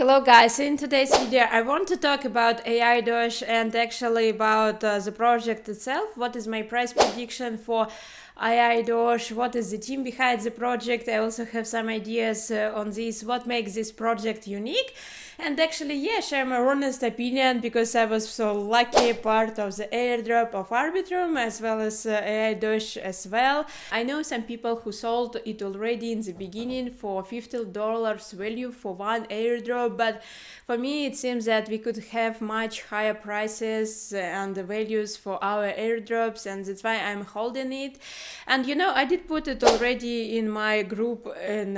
Hello guys, in today's video I want to talk about AIDOGE and actually about the project itself. What is my price prediction for AIDOGE? What is the team behind the project? I also have some ideas on this, what makes this project unique, and actually share my honest opinion because I was so lucky part of the airdrop of Arbitrum as well as AIDOGE as well. I know some people who sold it already in the beginning for $50 value for one airdrop, but for me it seems that we could have much higher prices and the values for our airdrops, and that's why I'm holding it. And I did put it already in my group in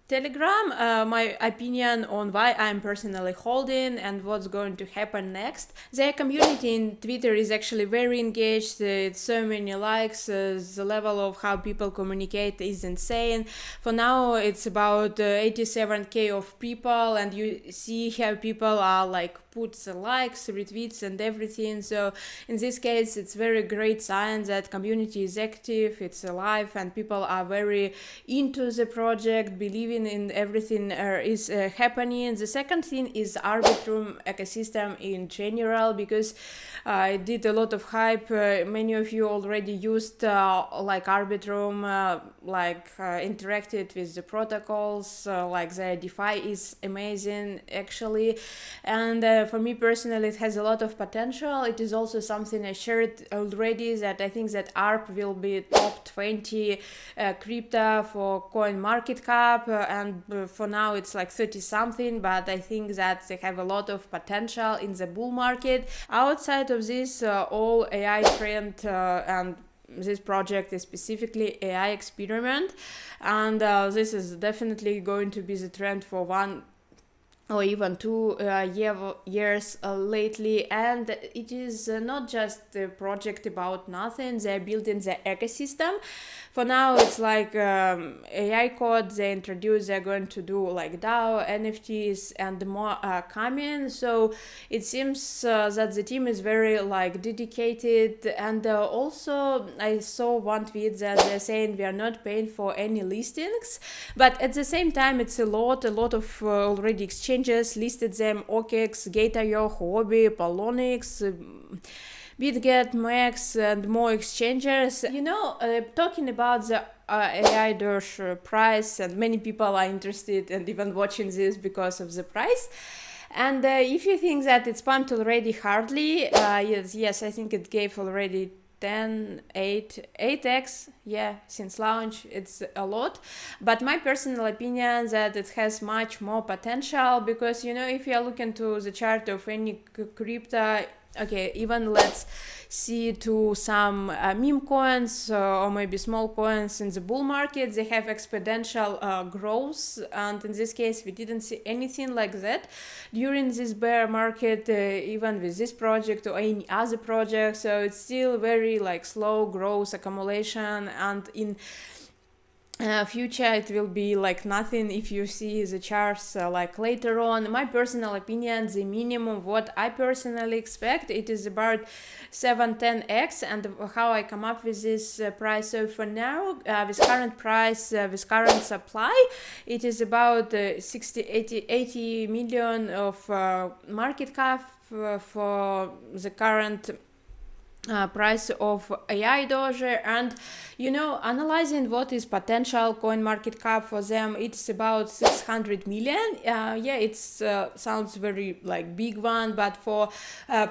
Telegram, my opinion on why I'm personally holding and what's going to happen next. The community in Twitter is actually very engaged. It's so many likes. The level of how people communicate is insane. For now, it's about 87k of people, and you see how people are like put the likes, retweets, and everything. So in this case, it's very great sign that community is active, it's alive, and people are very into the project, believing in everything is happening. The second thing is Arbitrum ecosystem in general, because I did a lot of hype. Many of you already used like Arbitrum, interacted with the protocols, like the DeFi is amazing actually, and for me personally it has a lot of potential. It is also something I shared already, that I think that ARB will be top 20 crypto for coin market cap, and for now it's like 30 something, but I think that they have a lot of potential in the bull market. Outside of this, all AI trend and this project is specifically AI experiment, and this is definitely going to be the trend for 1 or even 2 years lately. And it is not just a project about nothing. They're building the ecosystem. For now it's like AI code they introduce. They're going to do like DAO, NFTs, and more coming. So it seems that the team is very like dedicated. And also I saw one tweet that they're saying we are not paying for any listings, but at the same time it's a lot of already exchanges listed them: OKEX, Gate.io, Huobi, Polonix, BitGet, Max, and more exchanges. Talking about the AIDOGE price, and many people are interested and even watching this because of the price. And if you think that it's pumped already hardly, yes, I think it gave already 8x since launch. It's a lot, but my personal opinion that it has much more potential, because if you are looking to the chart of any crypto, okay, even let's see to some meme coins or maybe small coins in the bull market, they have exponential growth, and in this case we didn't see anything like that during this bear market, even with this project or any other project. So it's still very like slow growth accumulation, and in future it will be like nothing if you see the charts like later on. My personal opinion, the minimum what I personally expect, it is about 7-10x, and how I come up with this price. So for now, with current price, with current supply, it is about 80 million of market cap for the current price of AIDOGE. And analyzing what is potential coin market cap for them, it's about 600 million. It sounds very like big one, but for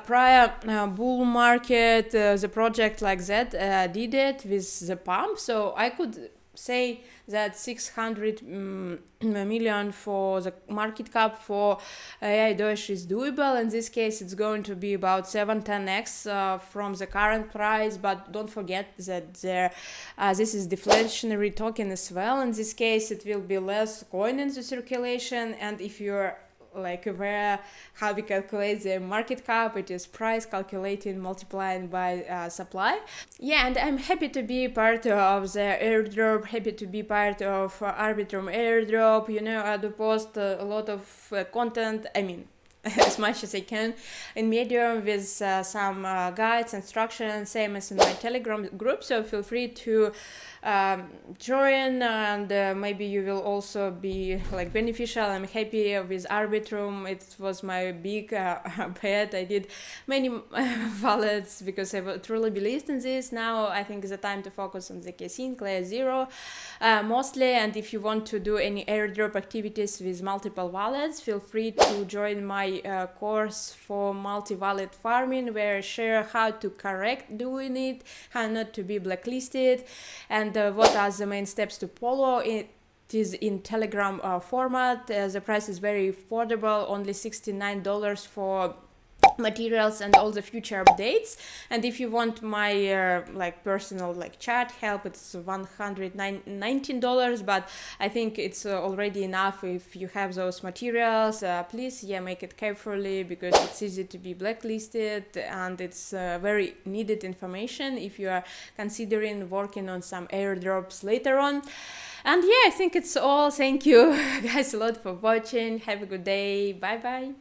prior bull market, the project like that did it with the pump. So I could say that 600 million for the market cap for AIDOGE is doable. In this case it's going to be about 7-10x from the current price, but don't forget that this is deflationary token as well. In this case it will be less coin in the circulation, and if you're like aware how we calculate the market cap, it is price calculating multiplying by supply. And I'm happy to be part of the airdrop, happy to be part of Arbitrum airdrop. I do post a lot of content, as much as I can in Medium, with some guides, instructions, same as in my Telegram group. So feel free to join, and maybe you will also be like beneficial. I'm happy with Arbitrum. It was my big bet. I did many wallets because I truly believed in this. Now I think it's the time to focus on zkSync layer 0 mostly. And if you want to do any airdrop activities with multiple wallets, feel free to join my course for multi-wallet farming, where I share how to correct doing it, how not to be blacklisted, and what are the main steps to follow. It is in Telegram format. The price is very affordable, only $69 for materials and all the future updates. And if you want my like personal like chat help, it's $119, but I think it's already enough if you have those materials. Please make it carefully, because it's easy to be blacklisted, and it's very needed information if you are considering working on some airdrops later on. And I think it's all. Thank you guys a lot for watching. Have a good day. Bye bye.